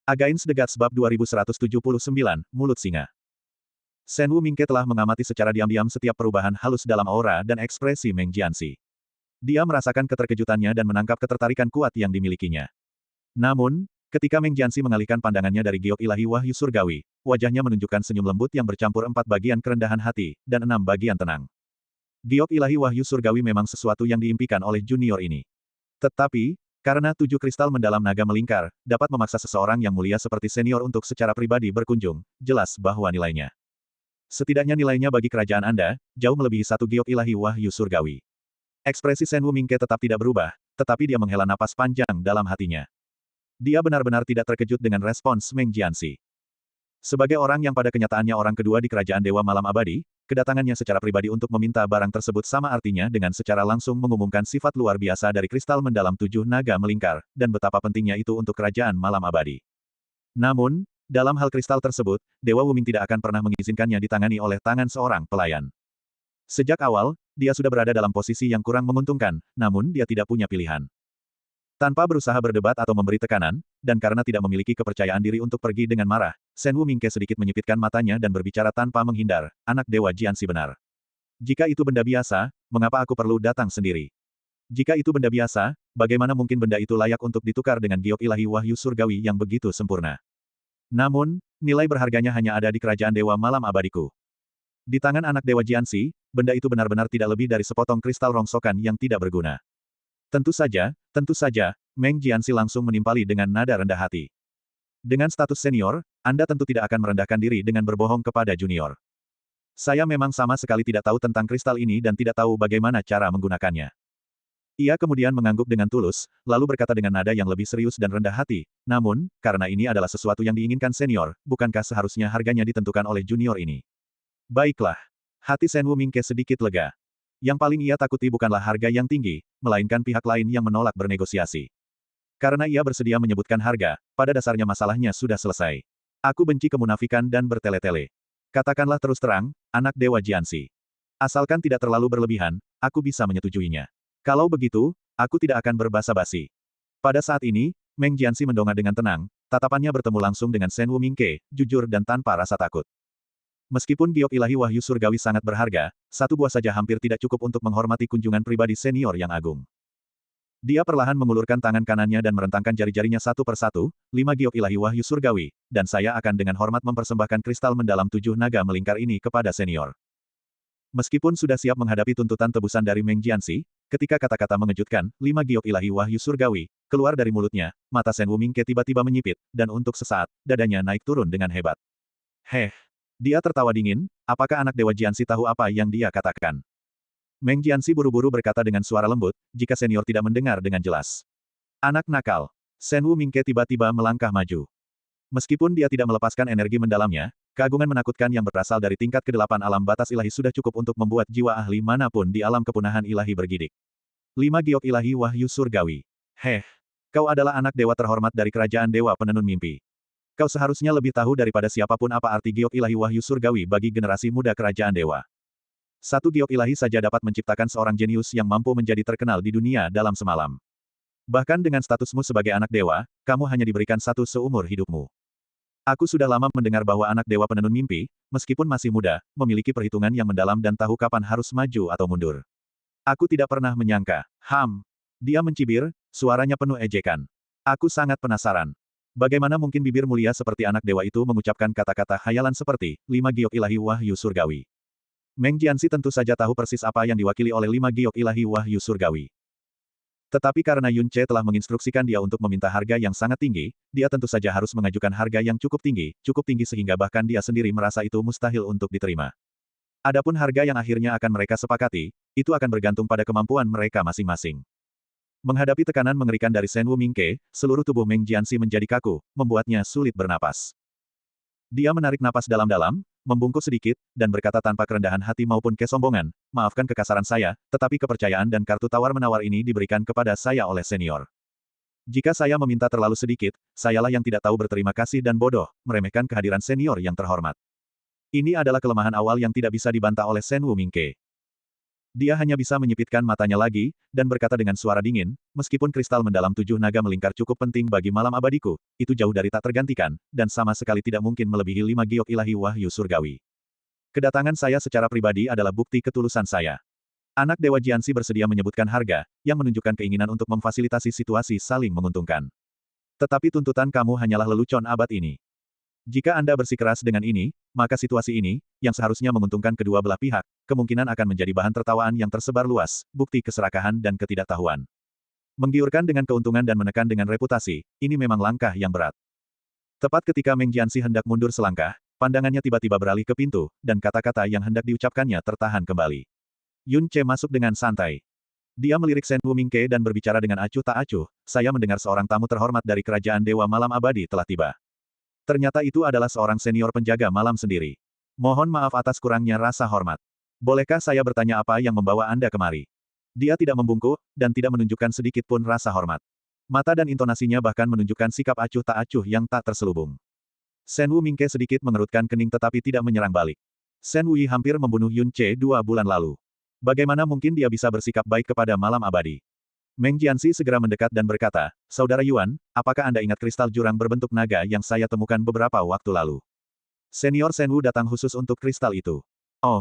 Against the Gods bab 2179, Mulut Singa. Shen Wumingke telah mengamati secara diam-diam setiap perubahan halus dalam aura dan ekspresi Meng Jianxi. Dia merasakan keterkejutannya dan menangkap ketertarikan kuat yang dimilikinya. Namun, ketika Meng Jianxi mengalihkan pandangannya dari giok ilahi wahyu surgawi, wajahnya menunjukkan senyum lembut yang bercampur 4 bagian kerendahan hati, dan 6 bagian tenang. Giok ilahi wahyu surgawi memang sesuatu yang diimpikan oleh junior ini. Tetapi, karena 7 kristal mendalam naga melingkar, dapat memaksa seseorang yang mulia seperti senior untuk secara pribadi berkunjung, jelas bahwa nilainya. Setidaknya nilainya bagi kerajaan Anda, jauh melebihi 1 giok ilahi wahyu surgawi. Ekspresi Shen Wumingke tetap tidak berubah, tetapi dia menghela napas panjang dalam hatinya. Dia benar-benar tidak terkejut dengan respons Meng Jianxi. Sebagai orang yang pada kenyataannya orang kedua di Kerajaan Dewa Malam Abadi, kedatangannya secara pribadi untuk meminta barang tersebut sama artinya dengan secara langsung mengumumkan sifat luar biasa dari kristal mendalam 7 naga melingkar, dan betapa pentingnya itu untuk Kerajaan Malam Abadi. Namun, dalam hal kristal tersebut, Dewa Wuming tidak akan pernah mengizinkannya ditangani oleh tangan seorang pelayan. Sejak awal, dia sudah berada dalam posisi yang kurang menguntungkan, namun dia tidak punya pilihan. Tanpa berusaha berdebat atau memberi tekanan, dan karena tidak memiliki kepercayaan diri untuk pergi dengan marah, Shen Wumingke sedikit menyipitkan matanya dan berbicara tanpa menghindar, anak Dewa Jianxi benar. Jika itu benda biasa, mengapa aku perlu datang sendiri? Jika itu benda biasa, bagaimana mungkin benda itu layak untuk ditukar dengan giok ilahi wahyu surgawi yang begitu sempurna? Namun, nilai berharganya hanya ada di Kerajaan Dewa Malam Abadiku. Di tangan anak Dewa Jianxi, benda itu benar-benar tidak lebih dari sepotong kristal rongsokan yang tidak berguna. Tentu saja, Meng Jianxi langsung menimpali dengan nada rendah hati. Dengan status senior, Anda tentu tidak akan merendahkan diri dengan berbohong kepada junior. Saya memang sama sekali tidak tahu tentang kristal ini dan tidak tahu bagaimana cara menggunakannya. Ia kemudian mengangguk dengan tulus, lalu berkata dengan nada yang lebih serius dan rendah hati, namun, karena ini adalah sesuatu yang diinginkan senior, bukankah seharusnya harganya ditentukan oleh junior ini? Baiklah. Hati Shen Wumingke sedikit lega. Yang paling ia takuti bukanlah harga yang tinggi, melainkan pihak lain yang menolak bernegosiasi. Karena ia bersedia menyebutkan harga, pada dasarnya masalahnya sudah selesai. Aku benci kemunafikan dan bertele-tele. Katakanlah terus terang, anak Dewa Jianxi. Asalkan tidak terlalu berlebihan, aku bisa menyetujuinya. Kalau begitu, aku tidak akan berbasa-basi. Pada saat ini, Meng Jianxi mendongak dengan tenang, tatapannya bertemu langsung dengan Shen Wumingke, jujur dan tanpa rasa takut. Meskipun giok ilahi wahyu surgawi sangat berharga, 1 buah saja hampir tidak cukup untuk menghormati kunjungan pribadi senior yang agung. Dia perlahan mengulurkan tangan kanannya dan merentangkan jari-jarinya satu persatu, 5 giok ilahi wahyu surgawi, dan saya akan dengan hormat mempersembahkan kristal mendalam 7 naga melingkar ini kepada senior. Meskipun sudah siap menghadapi tuntutan tebusan dari Meng Jianxi, ketika kata-kata mengejutkan, 5 giok ilahi wahyu surgawi, keluar dari mulutnya, mata Shen Wumingke tiba-tiba menyipit, dan untuk sesaat, dadanya naik turun dengan hebat. Dia tertawa dingin, apakah anak Dewa Jianxi tahu apa yang dia katakan? Meng Jianxi buru-buru berkata dengan suara lembut, jika senior tidak mendengar dengan jelas. Anak nakal. Shen Wumingke tiba-tiba melangkah maju. Meskipun dia tidak melepaskan energi mendalamnya, keagungan menakutkan yang berasal dari tingkat ke-8 alam batas ilahi sudah cukup untuk membuat jiwa ahli manapun di alam kepunahan ilahi bergidik. 5 giok ilahi wahyu surgawi. Kau adalah anak dewa terhormat dari kerajaan dewa penenun mimpi. Kau seharusnya lebih tahu daripada siapapun apa arti giok ilahi wahyu surgawi bagi generasi muda kerajaan dewa. 1 giok ilahi saja dapat menciptakan seorang jenius yang mampu menjadi terkenal di dunia dalam semalam. Bahkan dengan statusmu sebagai anak dewa, kamu hanya diberikan 1 seumur hidupmu. Aku sudah lama mendengar bahwa anak dewa penenun mimpi, meskipun masih muda, memiliki perhitungan yang mendalam dan tahu kapan harus maju atau mundur. Aku tidak pernah menyangka. Dia mencibir, suaranya penuh ejekan. Aku sangat penasaran. Bagaimana mungkin bibir mulia seperti anak dewa itu mengucapkan kata-kata khayalan seperti 5 giok ilahi wahyu surgawi. Meng Jianxi tentu saja tahu persis apa yang diwakili oleh 5 giok ilahi wahyu surgawi. Tetapi karena Yun Ce telah menginstruksikan dia untuk meminta harga yang sangat tinggi, dia tentu saja harus mengajukan harga yang cukup tinggi sehingga bahkan dia sendiri merasa itu mustahil untuk diterima. Adapun harga yang akhirnya akan mereka sepakati, itu akan bergantung pada kemampuan mereka masing-masing. Menghadapi tekanan mengerikan dari Shen Wumingke, seluruh tubuh Meng Jianxi menjadi kaku, membuatnya sulit bernapas. Dia menarik napas dalam-dalam, membungkuk sedikit, dan berkata tanpa kerendahan hati maupun kesombongan, maafkan kekasaran saya, tetapi kepercayaan dan kartu tawar-menawar ini diberikan kepada saya oleh senior. Jika saya meminta terlalu sedikit, sayalah yang tidak tahu berterima kasih dan bodoh, meremehkan kehadiran senior yang terhormat. Ini adalah kelemahan awal yang tidak bisa dibantah oleh Shen Wumingke. Dia hanya bisa menyipitkan matanya lagi, dan berkata dengan suara dingin, meskipun kristal mendalam 7 naga melingkar cukup penting bagi malam abadiku, itu jauh dari tak tergantikan, dan sama sekali tidak mungkin melebihi 5 giok ilahi wahyu surgawi. Kedatangan saya secara pribadi adalah bukti ketulusan saya. Anak Dewa Jianxi bersedia menyebutkan harga, yang menunjukkan keinginan untuk memfasilitasi situasi saling menguntungkan. Tetapi tuntutan kamu hanyalah lelucon abad ini. Jika Anda bersikeras dengan ini, maka situasi ini, yang seharusnya menguntungkan kedua belah pihak, kemungkinan akan menjadi bahan tertawaan yang tersebar luas, bukti keserakahan dan ketidaktahuan. Menggiurkan dengan keuntungan dan menekan dengan reputasi, ini memang langkah yang berat. Tepat ketika Meng Jianxi hendak mundur selangkah, pandangannya tiba-tiba beralih ke pintu, dan kata-kata yang hendak diucapkannya tertahan kembali. Yun Ce masuk dengan santai. Dia melirik Shen Wumingke dan berbicara dengan acuh tak acuh, saya mendengar seorang tamu terhormat dari kerajaan Dewa Malam Abadi telah tiba. Ternyata itu adalah seorang senior penjaga malam sendiri. Mohon maaf atas kurangnya rasa hormat. Bolehkah saya bertanya apa yang membawa Anda kemari? Dia tidak membungkuk, dan tidak menunjukkan sedikit pun rasa hormat. Mata dan intonasinya bahkan menunjukkan sikap acuh tak acuh yang tak terselubung. Shen Wumingke sedikit mengerutkan kening tetapi tidak menyerang balik. Shen Wui hampir membunuh Yun Ce 2 bulan lalu. Bagaimana mungkin dia bisa bersikap baik kepada malam abadi? Meng Jianxi segera mendekat dan berkata, Saudara Yuan, apakah Anda ingat kristal jurang berbentuk naga yang saya temukan beberapa waktu lalu? Senior Shen Wu datang khusus untuk kristal itu. Oh.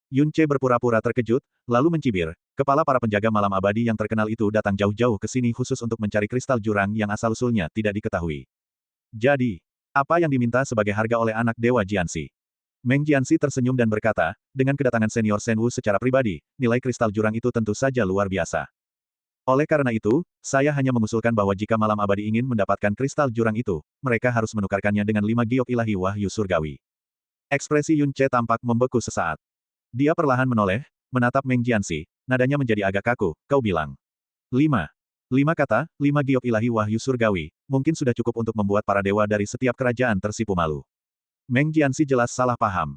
Yun Ce berpura-pura terkejut, lalu mencibir, kepala para penjaga malam abadi yang terkenal itu datang jauh-jauh ke sini khusus untuk mencari kristal jurang yang asal-usulnya tidak diketahui. Jadi, apa yang diminta sebagai harga oleh anak Dewa Jianxi? Meng Jianxi tersenyum dan berkata, dengan kedatangan senior Shen Wu secara pribadi, nilai kristal jurang itu tentu saja luar biasa. Oleh karena itu, saya hanya mengusulkan bahwa jika malam abadi ingin mendapatkan kristal jurang itu, mereka harus menukarkannya dengan 5 giok ilahi wahyu surgawi. Ekspresi Yun Ce tampak membeku sesaat. Dia perlahan menoleh, menatap Meng Jianxi, nadanya menjadi agak kaku, kau bilang. 5 kata, 5 giok ilahi wahyu surgawi, mungkin sudah cukup untuk membuat para dewa dari setiap kerajaan tersipu malu. Meng Jianxi jelas salah paham.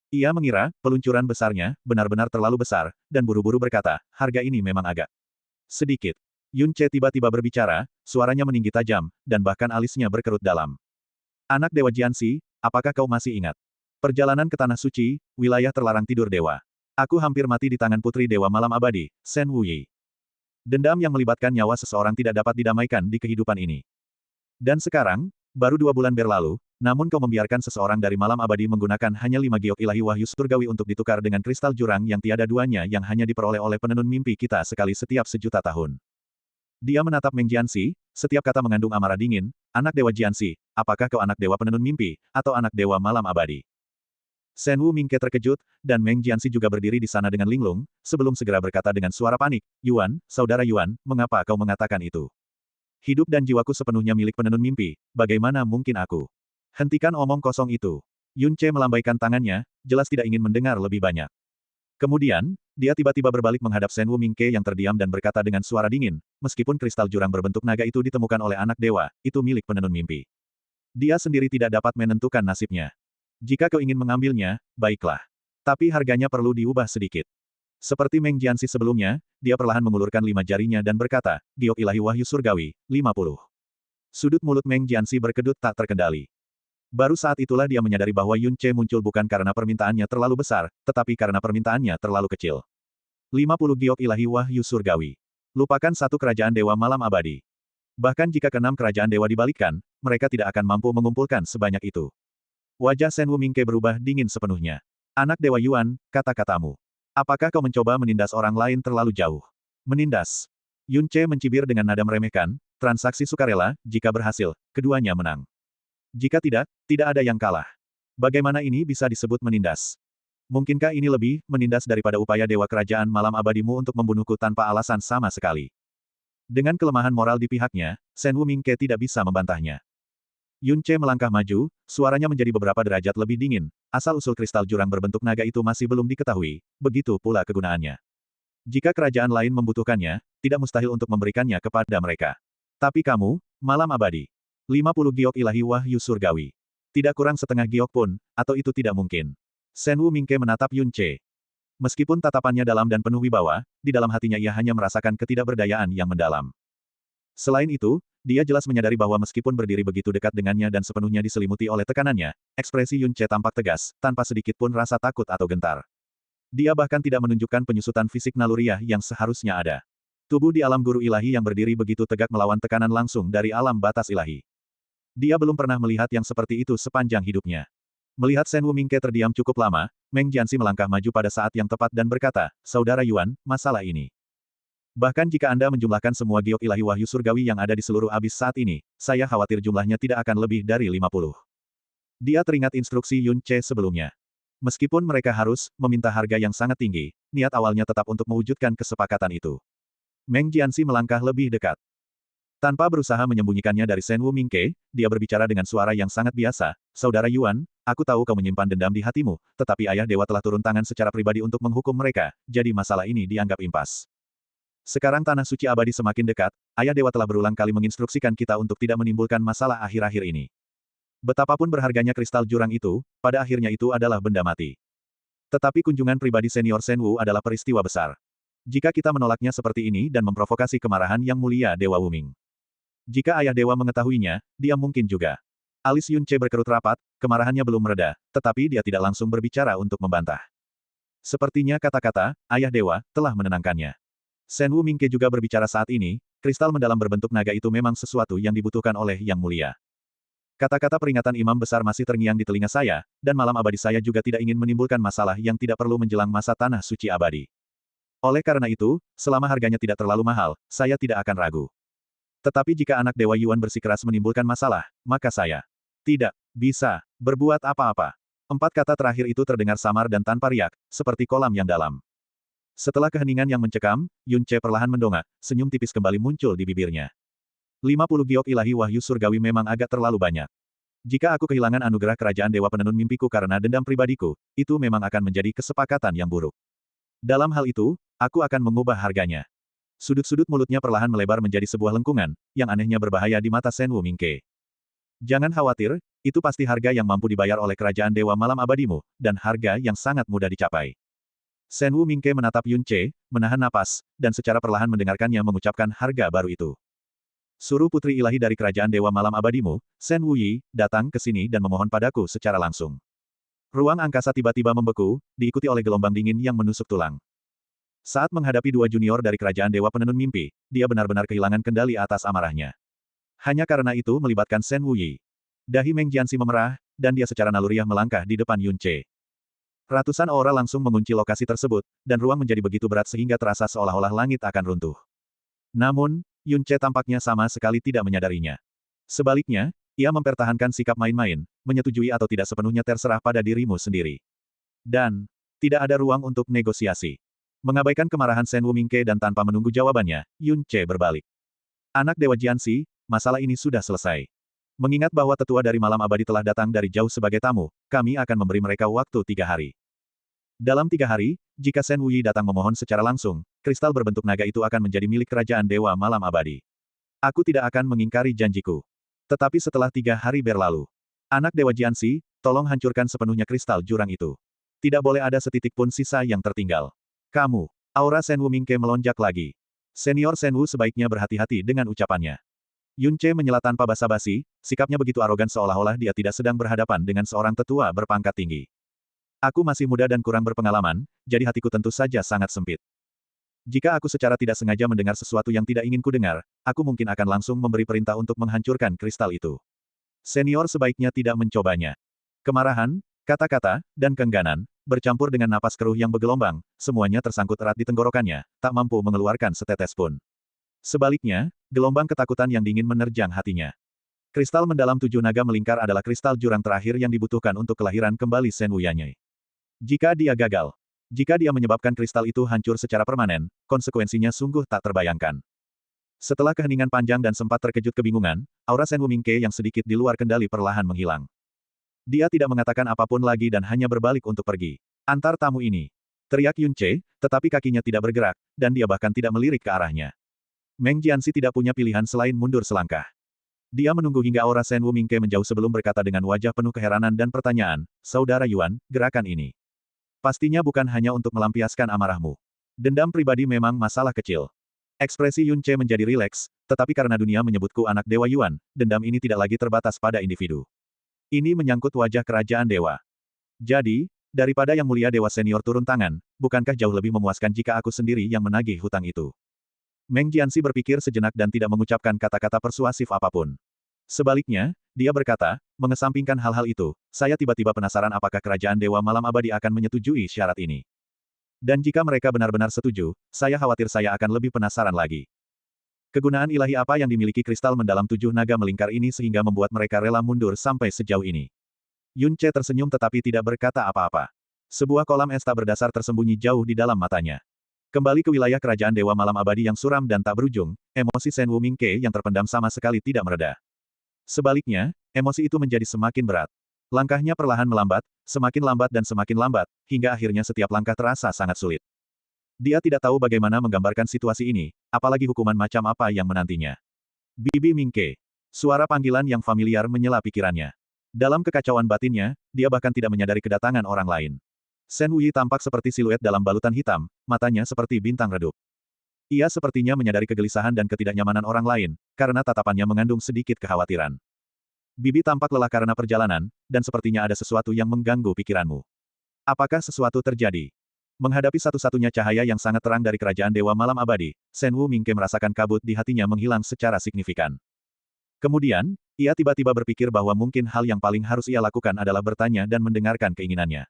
Ia mengira, peluncuran besarnya, benar-benar terlalu besar, dan buru-buru berkata, harga ini memang agak sedikit. Yun Ce tiba-tiba berbicara, suaranya meninggi tajam, dan bahkan alisnya berkerut dalam. Anak Dewa Jianxi, apakah kau masih ingat? Perjalanan ke Tanah Suci, wilayah terlarang tidur dewa. Aku hampir mati di tangan Putri Dewa Malam Abadi, Shen Wuyi. Dendam yang melibatkan nyawa seseorang tidak dapat didamaikan di kehidupan ini. Dan sekarang, baru 2 bulan berlalu, namun kau membiarkan seseorang dari Malam Abadi menggunakan hanya 5 giok ilahi wahyu surgawi untuk ditukar dengan kristal jurang yang tiada duanya yang hanya diperoleh oleh penenun mimpi kita sekali setiap 1.000.000 tahun. Dia menatap Meng Jianxi, setiap kata mengandung amarah dingin, anak Dewa Jianxi, apakah kau anak Dewa Penenun Mimpi, atau anak Dewa Malam Abadi? Shen Wumingke terkejut, dan Meng Jianxi juga berdiri di sana dengan linglung, sebelum segera berkata dengan suara panik, Yuan, saudara Yuan, mengapa kau mengatakan itu? Hidup dan jiwaku sepenuhnya milik penenun mimpi, bagaimana mungkin aku? Hentikan omong kosong itu. Yun Ce melambaikan tangannya, jelas tidak ingin mendengar lebih banyak. Kemudian, dia tiba-tiba berbalik menghadap Shen Wumingke yang terdiam dan berkata dengan suara dingin, meskipun kristal jurang berbentuk naga itu ditemukan oleh anak dewa, itu milik penenun mimpi. Dia sendiri tidak dapat menentukan nasibnya. Jika kau ingin mengambilnya, baiklah. Tapi harganya perlu diubah sedikit. Seperti Meng Jianxi sebelumnya, dia perlahan mengulurkan 5 jarinya dan berkata, giok ilahi wahyu surgawi, 50. Sudut mulut Meng Jianxi berkedut tak terkendali. Baru saat itulah dia menyadari bahwa Yun Ce muncul bukan karena permintaannya terlalu besar, tetapi karena permintaannya terlalu kecil. 50 giok ilahi wahyu surgawi. Lupakan satu kerajaan dewa malam abadi. Bahkan jika ke-6 kerajaan dewa dibalikkan, mereka tidak akan mampu mengumpulkan sebanyak itu. Wajah Shen Wumingke berubah dingin sepenuhnya. Anak Dewa Yuan, kata-katamu. Apakah kau mencoba menindas orang lain terlalu jauh? Menindas. Yun Ce mencibir dengan nada meremehkan, transaksi sukarela, jika berhasil, keduanya menang. Jika tidak, tidak ada yang kalah. Bagaimana ini bisa disebut menindas? Mungkinkah ini lebih menindas daripada upaya Dewa Kerajaan Malam Abadimu untuk membunuhku tanpa alasan sama sekali? Dengan kelemahan moral di pihaknya, Shen Wumingke tidak bisa membantahnya. Yun Ce melangkah maju, suaranya menjadi beberapa derajat lebih dingin, asal-usul kristal jurang berbentuk naga itu masih belum diketahui, begitu pula kegunaannya. Jika kerajaan lain membutuhkannya, tidak mustahil untuk memberikannya kepada mereka. Tapi kamu, Malam Abadi. 50 giok ilahi wahyu surgawi. Tidak kurang setengah giok pun, atau itu tidak mungkin. Shen Wumingke menatap Yun Ce. Meskipun tatapannya dalam dan penuh wibawa, di dalam hatinya ia hanya merasakan ketidakberdayaan yang mendalam. Selain itu, dia jelas menyadari bahwa meskipun berdiri begitu dekat dengannya dan sepenuhnya diselimuti oleh tekanannya, ekspresi Yun Ce tampak tegas, tanpa sedikit pun rasa takut atau gentar. Dia bahkan tidak menunjukkan penyusutan fisik naluriah yang seharusnya ada. Tubuh di alam guru ilahi yang berdiri begitu tegak melawan tekanan langsung dari alam batas ilahi. Dia belum pernah melihat yang seperti itu sepanjang hidupnya. Melihat Shen Wumingke terdiam cukup lama, Meng Jianxi melangkah maju pada saat yang tepat dan berkata, Saudara Yuan, masalah ini. Bahkan jika Anda menjumlahkan semua giok ilahi wahyu surgawi yang ada di seluruh abis saat ini, saya khawatir jumlahnya tidak akan lebih dari 50. Dia teringat instruksi Yun Ce sebelumnya. Meskipun mereka harus meminta harga yang sangat tinggi, niat awalnya tetap untuk mewujudkan kesepakatan itu. Meng Jianxi melangkah lebih dekat. Tanpa berusaha menyembunyikannya dari Shen Wumingke, dia berbicara dengan suara yang sangat biasa, Saudara Yuan, aku tahu kau menyimpan dendam di hatimu, tetapi ayah dewa telah turun tangan secara pribadi untuk menghukum mereka, jadi masalah ini dianggap impas. Sekarang tanah suci abadi semakin dekat, ayah dewa telah berulang kali menginstruksikan kita untuk tidak menimbulkan masalah akhir-akhir ini. Betapapun berharganya kristal jurang itu, pada akhirnya itu adalah benda mati. Tetapi kunjungan pribadi senior Shen Wu adalah peristiwa besar. Jika kita menolaknya seperti ini dan memprovokasi kemarahan yang mulia Dewa Wuming. Jika ayah dewa mengetahuinya, dia mungkin juga. Alis Yun Ce berkerut rapat, kemarahannya belum mereda, tetapi dia tidak langsung berbicara untuk membantah. Sepertinya kata-kata, ayah dewa, telah menenangkannya. Shen Wumingke juga berbicara saat ini, kristal mendalam berbentuk naga itu memang sesuatu yang dibutuhkan oleh Yang Mulia. Kata-kata peringatan imam besar masih terngiang di telinga saya, dan malam abadi saya juga tidak ingin menimbulkan masalah yang tidak perlu menjelang masa tanah suci abadi. Oleh karena itu, selama harganya tidak terlalu mahal, saya tidak akan ragu. Tetapi jika anak Dewa Yuan bersikeras menimbulkan masalah, maka saya tidak bisa berbuat apa-apa. 4 kata terakhir itu terdengar samar dan tanpa riak, seperti kolam yang dalam. Setelah keheningan yang mencekam, Yun Ce perlahan mendongak, senyum tipis kembali muncul di bibirnya. 50 giok ilahi wahyu surgawi memang agak terlalu banyak. Jika aku kehilangan anugerah kerajaan dewa penenun mimpiku karena dendam pribadiku, itu memang akan menjadi kesepakatan yang buruk. Dalam hal itu, aku akan mengubah harganya. Sudut-sudut mulutnya perlahan melebar menjadi sebuah lengkungan, yang anehnya berbahaya di mata Shen Wumingke. Jangan khawatir, itu pasti harga yang mampu dibayar oleh kerajaan dewa malam abadimu, dan harga yang sangat mudah dicapai. Shen Wumingke menatap Yun Ce, menahan napas, dan secara perlahan mendengarkannya mengucapkan harga baru itu. Suruh putri ilahi dari kerajaan dewa malam abadimu, Shen Wuyi, datang ke sini dan memohon padaku secara langsung. Ruang angkasa tiba-tiba membeku, diikuti oleh gelombang dingin yang menusuk tulang. Saat menghadapi 2 junior dari kerajaan dewa penenun mimpi, dia benar-benar kehilangan kendali atas amarahnya. Hanya karena itu melibatkan Shen Wuyi. Dahi Meng Jianxi memerah, dan dia secara naluriah melangkah di depan Yun Ce. Ratusan aura langsung mengunci lokasi tersebut, dan ruang menjadi begitu berat sehingga terasa seolah-olah langit akan runtuh. Namun, Yun Ce tampaknya sama sekali tidak menyadarinya. Sebaliknya, ia mempertahankan sikap main-main, menyetujui atau tidak sepenuhnya terserah pada dirimu sendiri. Dan, tidak ada ruang untuk negosiasi. Mengabaikan kemarahan Shen Wumingke dan tanpa menunggu jawabannya, Yun Ce berbalik. Anak Dewa Jianxi, masalah ini sudah selesai. Mengingat bahwa tetua dari malam abadi telah datang dari jauh sebagai tamu, kami akan memberi mereka waktu 3 hari. Dalam 3 hari, jika Shen Wuyi datang memohon secara langsung, kristal berbentuk naga itu akan menjadi milik kerajaan dewa malam abadi. Aku tidak akan mengingkari janjiku. Tetapi setelah 3 hari berlalu, anak Dewa Jianxi, tolong hancurkan sepenuhnya kristal jurang itu. Tidak boleh ada setitik pun sisa yang tertinggal. Kamu, aura Shen Wumingke melonjak lagi. Senior Shen Wu sebaiknya berhati-hati dengan ucapannya. Yun Ce menyela tanpa basa-basi, sikapnya begitu arogan seolah-olah dia tidak sedang berhadapan dengan seorang tetua berpangkat tinggi. Aku masih muda dan kurang berpengalaman, jadi hatiku tentu saja sangat sempit. Jika aku secara tidak sengaja mendengar sesuatu yang tidak ingin kudengar, aku mungkin akan langsung memberi perintah untuk menghancurkan kristal itu. Senior sebaiknya tidak mencobanya. Kemarahan, kata-kata, dan keengganan, bercampur dengan napas keruh yang bergelombang, semuanya tersangkut erat di tenggorokannya, tak mampu mengeluarkan setetes pun. Sebaliknya, gelombang ketakutan yang dingin menerjang hatinya. Kristal mendalam 7 naga melingkar adalah kristal jurang terakhir yang dibutuhkan untuk kelahiran kembali Shen Wuyanye. Jika dia gagal, jika dia menyebabkan kristal itu hancur secara permanen, konsekuensinya sungguh tak terbayangkan. Setelah keheningan panjang dan sempat terkejut kebingungan, aura Shen Wumingke yang sedikit di luar kendali perlahan menghilang. Dia tidak mengatakan apapun lagi dan hanya berbalik untuk pergi. Antar tamu ini. Teriak Yun Ce, tetapi kakinya tidak bergerak, dan dia bahkan tidak melirik ke arahnya. Meng Jianxi tidak punya pilihan selain mundur selangkah. Dia menunggu hingga aura Shen Wumingke menjauh sebelum berkata dengan wajah penuh keheranan dan pertanyaan, Saudara Yuan, gerakan ini pastinya bukan hanya untuk melampiaskan amarahmu. Dendam pribadi memang masalah kecil. Ekspresi Yun Ce menjadi rileks, tetapi karena dunia menyebutku anak Dewa Yuan, dendam ini tidak lagi terbatas pada individu. Ini menyangkut wajah kerajaan dewa. Jadi, Daripada Yang Mulia Dewa Senior turun tangan, bukankah jauh lebih memuaskan jika aku sendiri yang menagih hutang itu? Meng Jianxi berpikir sejenak dan tidak mengucapkan kata-kata persuasif apapun. Sebaliknya, dia berkata, mengesampingkan hal-hal itu, saya tiba-tiba penasaran apakah Kerajaan Dewa Malam Abadi akan menyetujui syarat ini. Dan jika mereka benar-benar setuju, saya khawatir saya akan lebih penasaran lagi. Kegunaan ilahi apa yang dimiliki kristal mendalam 7 naga melingkar ini sehingga membuat mereka rela mundur sampai sejauh ini? Yun Ce tersenyum tetapi tidak berkata apa-apa. Sebuah kolam es tak berdasar tersembunyi jauh di dalam matanya. Kembali ke wilayah Kerajaan Dewa Malam Abadi yang suram dan tak berujung, emosi Shen Wu Mingke yang terpendam sama sekali tidak mereda. Sebaliknya, emosi itu menjadi semakin berat. Langkahnya perlahan melambat, semakin lambat, hingga akhirnya setiap langkah terasa sangat sulit. Dia tidak tahu bagaimana menggambarkan situasi ini, apalagi hukuman macam apa yang menantinya. Bibi Mingke. Suara panggilan yang familiar menyela pikirannya. Dalam kekacauan batinnya, dia bahkan tidak menyadari kedatangan orang lain. Shen Wuyi tampak seperti siluet dalam balutan hitam, matanya seperti bintang redup. Ia sepertinya menyadari kegelisahan dan ketidaknyamanan orang lain, karena tatapannya mengandung sedikit kekhawatiran. Bibi tampak lelah karena perjalanan, dan sepertinya ada sesuatu yang mengganggu pikiranmu. Apakah sesuatu terjadi? Menghadapi satu-satunya cahaya yang sangat terang dari Kerajaan Dewa Malam Abadi, Shen Wu Mingke merasakan kabut di hatinya menghilang secara signifikan. Kemudian, ia tiba-tiba berpikir bahwa mungkin hal yang paling harus ia lakukan adalah bertanya dan mendengarkan keinginannya.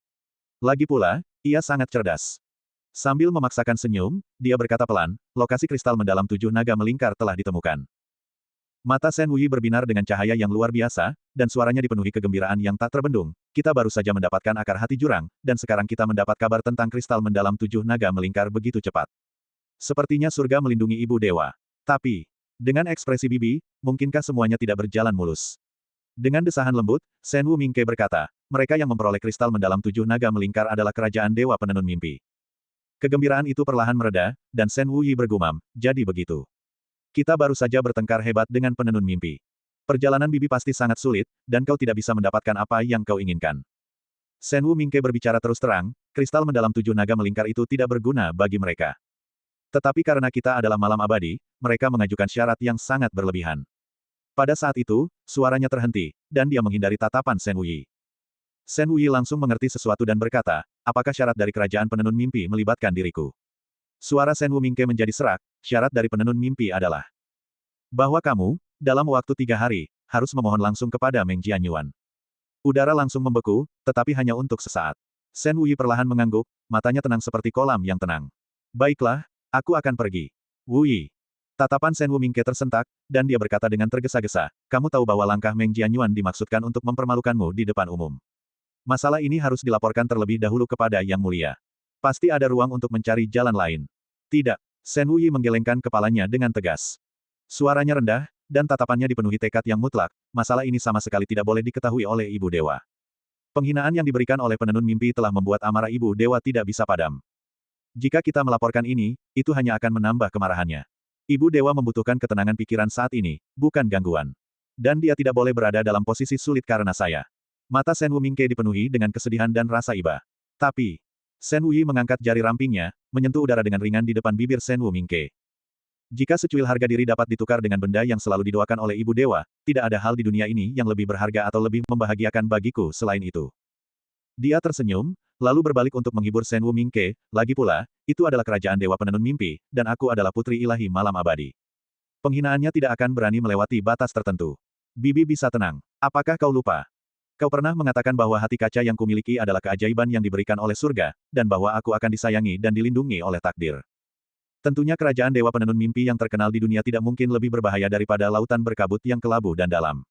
Lagi pula, ia sangat cerdas. Sambil memaksakan senyum, dia berkata pelan, lokasi kristal mendalam 7 naga melingkar telah ditemukan. Mata Shen Wuyi berbinar dengan cahaya yang luar biasa, dan suaranya dipenuhi kegembiraan yang tak terbendung. Kita baru saja mendapatkan akar hati jurang, dan sekarang kita mendapat kabar tentang kristal mendalam 7 naga melingkar begitu cepat. Sepertinya surga melindungi Ibu Dewa. Tapi, dengan ekspresi Bibi, mungkinkah semuanya tidak berjalan mulus? Dengan desahan lembut, Shen Wu Mingke berkata, mereka yang memperoleh kristal mendalam 7 naga melingkar adalah Kerajaan Dewa Penenun Mimpi. Kegembiraan itu perlahan mereda, dan Shen Wuyi bergumam, jadi begitu. Kita baru saja bertengkar hebat dengan penenun mimpi. Perjalanan Bibi pasti sangat sulit, dan kau tidak bisa mendapatkan apa yang kau inginkan. Shen Wu Mingke berbicara terus terang, kristal mendalam 7 naga melingkar itu tidak berguna bagi mereka. Tetapi karena kita adalah malam abadi, mereka mengajukan syarat yang sangat berlebihan. Pada saat itu, suaranya terhenti, dan dia menghindari tatapan Shen Wuyi. Shen Wuyi langsung mengerti sesuatu dan berkata, apakah syarat dari Kerajaan Penenun Mimpi melibatkan diriku? Suara Shen Wu Mingke menjadi serak, syarat dari penenun mimpi adalah bahwa kamu, dalam waktu 3 hari, harus memohon langsung kepada Meng Jianyuan. Udara langsung membeku, tetapi hanya untuk sesaat. Shen Wuyi perlahan mengangguk, matanya tenang seperti kolam yang tenang. Baiklah, aku akan pergi. Wuyi. Tatapan Shen Wu Mingke tersentak, dan dia berkata dengan tergesa-gesa, kamu tahu bahwa langkah Meng Jianyuan dimaksudkan untuk mempermalukanmu di depan umum. Masalah ini harus dilaporkan terlebih dahulu kepada Yang Mulia. Pasti ada ruang untuk mencari jalan lain. Tidak. Shen Wuyi menggelengkan kepalanya dengan tegas. Suaranya rendah, dan tatapannya dipenuhi tekad yang mutlak, masalah ini sama sekali tidak boleh diketahui oleh Ibu Dewa. Penghinaan yang diberikan oleh penenun mimpi telah membuat amarah Ibu Dewa tidak bisa padam. Jika kita melaporkan ini, itu hanya akan menambah kemarahannya. Ibu Dewa membutuhkan ketenangan pikiran saat ini, bukan gangguan. Dan dia tidak boleh berada dalam posisi sulit karena saya. Mata Shen Wu Mingke dipenuhi dengan kesedihan dan rasa iba. Tapi, Shen Wuyi mengangkat jari rampingnya, menyentuh udara dengan ringan di depan bibir Shen Wu Mingke. Jika secuil harga diri dapat ditukar dengan benda yang selalu didoakan oleh Ibu Dewa, tidak ada hal di dunia ini yang lebih berharga atau lebih membahagiakan bagiku selain itu. Dia tersenyum, lalu berbalik untuk menghibur Shen Wu Mingke, lagi pula, itu adalah Kerajaan Dewa Penenun Mimpi, dan aku adalah Putri Ilahi Malam Abadi. Penghinaannya tidak akan berani melewati batas tertentu. Bibi bisa tenang. Apakah kau lupa? Kau pernah mengatakan bahwa hati kaca yang kumiliki adalah keajaiban yang diberikan oleh surga, dan bahwa aku akan disayangi dan dilindungi oleh takdir. Tentunya Kerajaan Dewa Penenun Mimpi yang terkenal di dunia tidak mungkin lebih berbahaya daripada lautan berkabut yang kelabu dan dalam.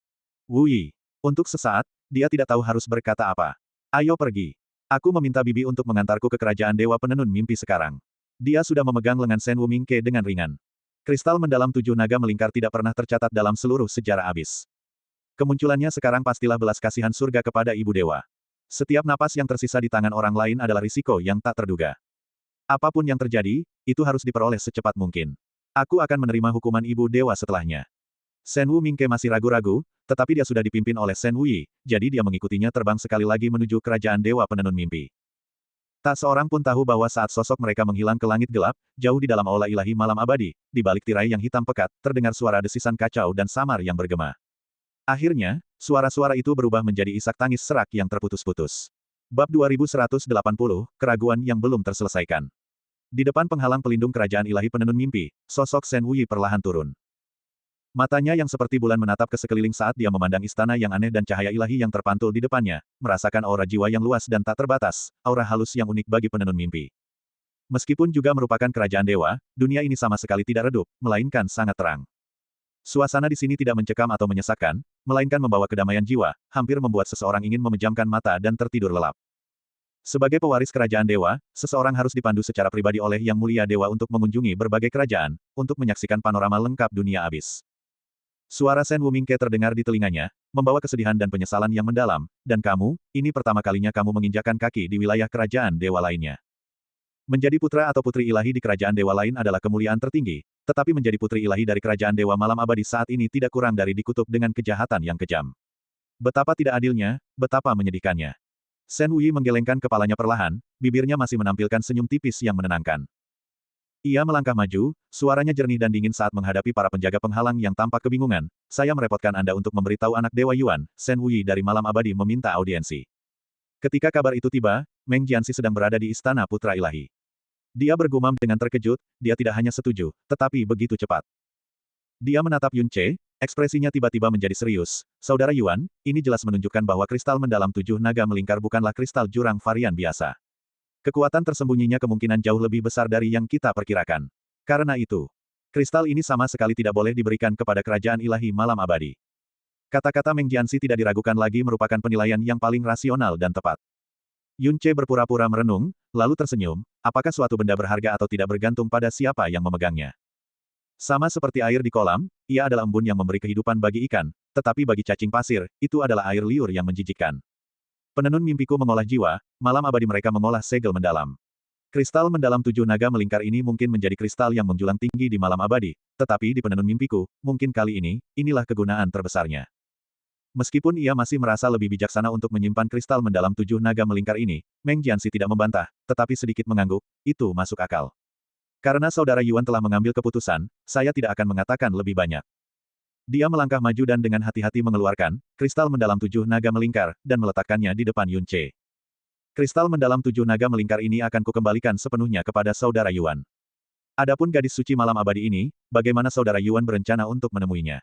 Wuyi. Untuk sesaat, dia tidak tahu harus berkata apa. Ayo pergi. Aku meminta Bibi untuk mengantarku ke Kerajaan Dewa Penenun Mimpi sekarang. Dia sudah memegang lengan Shen Wu Mingke dengan ringan. Kristal mendalam 7 naga melingkar tidak pernah tercatat dalam seluruh sejarah abis. Kemunculannya sekarang pastilah belas kasihan surga kepada Ibu Dewa. Setiap napas yang tersisa di tangan orang lain adalah risiko yang tak terduga. Apapun yang terjadi, itu harus diperoleh secepat mungkin. Aku akan menerima hukuman Ibu Dewa setelahnya. Shen Wu Mingke masih ragu-ragu, tetapi dia sudah dipimpin oleh Shen Wuyi, jadi dia mengikutinya terbang sekali lagi menuju Kerajaan Dewa Penenun Mimpi. Tak seorang pun tahu bahwa saat sosok mereka menghilang ke langit gelap, jauh di dalam aula ilahi malam abadi, di balik tirai yang hitam pekat, terdengar suara desisan kacau dan samar yang bergema. Akhirnya, suara-suara itu berubah menjadi isak tangis serak yang terputus-putus. Bab 2180, Keraguan yang belum terselesaikan. Di depan penghalang pelindung kerajaan ilahi penenun mimpi, sosok Shen Wuyi perlahan turun. Matanya yang seperti bulan menatap ke sekeliling saat dia memandang istana yang aneh dan cahaya ilahi yang terpantul di depannya, merasakan aura jiwa yang luas dan tak terbatas, aura halus yang unik bagi penenun mimpi. Meskipun juga merupakan kerajaan dewa, dunia ini sama sekali tidak redup, melainkan sangat terang. Suasana di sini tidak mencekam atau menyesakkan, melainkan membawa kedamaian jiwa, hampir membuat seseorang ingin memejamkan mata dan tertidur lelap. Sebagai pewaris kerajaan dewa, seseorang harus dipandu secara pribadi oleh Yang Mulia Dewa untuk mengunjungi berbagai kerajaan, untuk menyaksikan panorama lengkap dunia abis. Suara Shen Wumingke terdengar di telinganya, membawa kesedihan dan penyesalan yang mendalam, dan kamu, ini pertama kalinya kamu menginjakkan kaki di wilayah kerajaan dewa lainnya. Menjadi putra atau putri ilahi di kerajaan dewa lain adalah kemuliaan tertinggi, tetapi menjadi putri ilahi dari kerajaan dewa malam abadi saat ini tidak kurang dari dikutuk dengan kejahatan yang kejam. Betapa tidak adilnya, betapa menyedihkannya. Shen Wuyi menggelengkan kepalanya perlahan, bibirnya masih menampilkan senyum tipis yang menenangkan. Ia melangkah maju, suaranya jernih dan dingin saat menghadapi para penjaga penghalang yang tampak kebingungan. Saya merepotkan Anda untuk memberitahu anak Dewa Yuan, Shen Wuyi dari malam abadi meminta audiensi. Ketika kabar itu tiba, Meng Jianxi sedang berada di istana putra ilahi. Dia bergumam dengan terkejut, dia tidak hanya setuju, tetapi begitu cepat. Dia menatap Yun Ce, ekspresinya tiba-tiba menjadi serius. Saudara Yuan, ini jelas menunjukkan bahwa kristal mendalam 7 naga melingkar bukanlah kristal jurang varian biasa. Kekuatan tersembunyinya kemungkinan jauh lebih besar dari yang kita perkirakan. Karena itu, kristal ini sama sekali tidak boleh diberikan kepada kerajaan ilahi malam abadi. Kata-kata Meng Jianxi tidak diragukan lagi merupakan penilaian yang paling rasional dan tepat. Yun Ce berpura-pura merenung, lalu tersenyum, apakah suatu benda berharga atau tidak bergantung pada siapa yang memegangnya. Sama seperti air di kolam, ia adalah embun yang memberi kehidupan bagi ikan, tetapi bagi cacing pasir, itu adalah air liur yang menjijikkan. Penenun mimpiku mengolah jiwa, malam abadi mereka mengolah segel mendalam. Kristal mendalam 7 naga melingkar ini mungkin menjadi kristal yang menjulang tinggi di malam abadi, tetapi di penenun mimpiku, mungkin kali ini, inilah kegunaan terbesarnya. Meskipun ia masih merasa lebih bijaksana untuk menyimpan kristal mendalam 7 naga melingkar ini, Meng Jianxi tidak membantah, tetapi sedikit mengangguk, itu masuk akal. Karena saudara Yuan telah mengambil keputusan, saya tidak akan mengatakan lebih banyak. Dia melangkah maju dan dengan hati-hati mengeluarkan kristal mendalam 7 naga melingkar, dan meletakkannya di depan Yun Ce. Kristal mendalam 7 naga melingkar ini akan kukembalikan sepenuhnya kepada saudara Yuan. Adapun gadis suci malam abadi ini, bagaimana saudara Yuan berencana untuk menemuinya?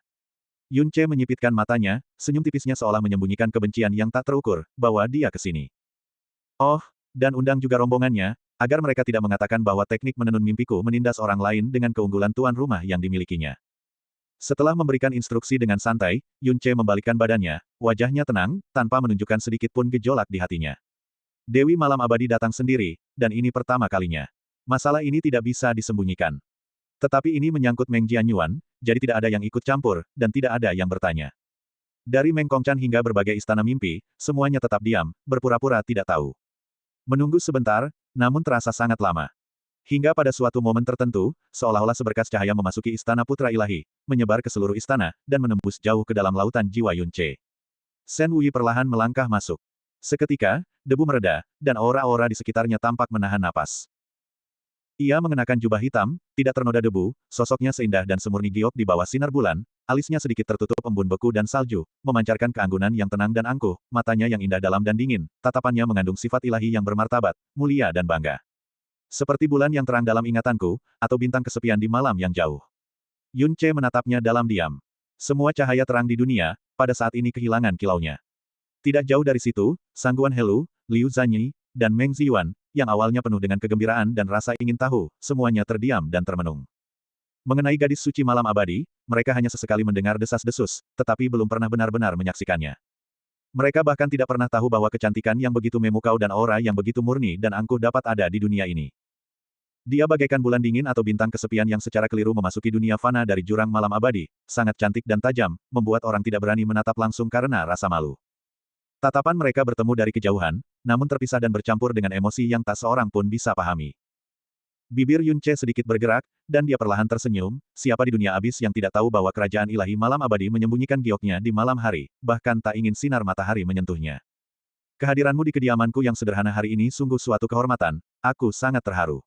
Yun Ce menyipitkan matanya, senyum tipisnya seolah menyembunyikan kebencian yang tak terukur, bawa dia ke sini. Oh, dan undang juga rombongannya, agar mereka tidak mengatakan bahwa teknik menenun mimpiku menindas orang lain dengan keunggulan tuan rumah yang dimilikinya. Setelah memberikan instruksi dengan santai, Yun Ce membalikkan badannya, wajahnya tenang, tanpa menunjukkan sedikit pun gejolak di hatinya. Dewi malam abadi datang sendiri, dan ini pertama kalinya. Masalah ini tidak bisa disembunyikan. Tetapi ini menyangkut Meng Jianyuan, jadi tidak ada yang ikut campur, dan tidak ada yang bertanya. Dari Meng Kongchan hingga berbagai istana mimpi, semuanya tetap diam, berpura-pura tidak tahu. Menunggu sebentar, namun terasa sangat lama. Hingga pada suatu momen tertentu, seolah-olah seberkas cahaya memasuki istana putra ilahi, menyebar ke seluruh istana, dan menembus jauh ke dalam lautan jiwa Yun Ce. Shen Wuyi perlahan melangkah masuk. Seketika, debu mereda, dan aura-aura di sekitarnya tampak menahan napas. Ia mengenakan jubah hitam, tidak ternoda debu, sosoknya seindah dan semurni giok di bawah sinar bulan, alisnya sedikit tertutup embun beku dan salju, memancarkan keanggunan yang tenang dan angkuh, matanya yang indah dalam dan dingin, tatapannya mengandung sifat ilahi yang bermartabat, mulia dan bangga. Seperti bulan yang terang dalam ingatanku, atau bintang kesepian di malam yang jauh. Yun Ce menatapnya dalam diam. Semua cahaya terang di dunia, pada saat ini kehilangan kilaunya. Tidak jauh dari situ, Sangguan Helu, Liu Zanyi, dan Meng Ziyuan, yang awalnya penuh dengan kegembiraan dan rasa ingin tahu, semuanya terdiam dan termenung. Mengenai gadis suci malam abadi, mereka hanya sesekali mendengar desas-desus, tetapi belum pernah benar-benar menyaksikannya. Mereka bahkan tidak pernah tahu bahwa kecantikan yang begitu memukau dan aura yang begitu murni dan angkuh dapat ada di dunia ini. Dia bagaikan bulan dingin atau bintang kesepian yang secara keliru memasuki dunia fana dari jurang malam abadi, sangat cantik dan tajam, membuat orang tidak berani menatap langsung karena rasa malu. Tatapan mereka bertemu dari kejauhan, namun terpisah dan bercampur dengan emosi yang tak seorang pun bisa pahami. Bibir Yun Ce sedikit bergerak, dan dia perlahan tersenyum, siapa di dunia abis yang tidak tahu bahwa kerajaan ilahi malam abadi menyembunyikan gioknya di malam hari, bahkan tak ingin sinar matahari menyentuhnya. Kehadiranmu di kediamanku yang sederhana hari ini sungguh suatu kehormatan, aku sangat terharu.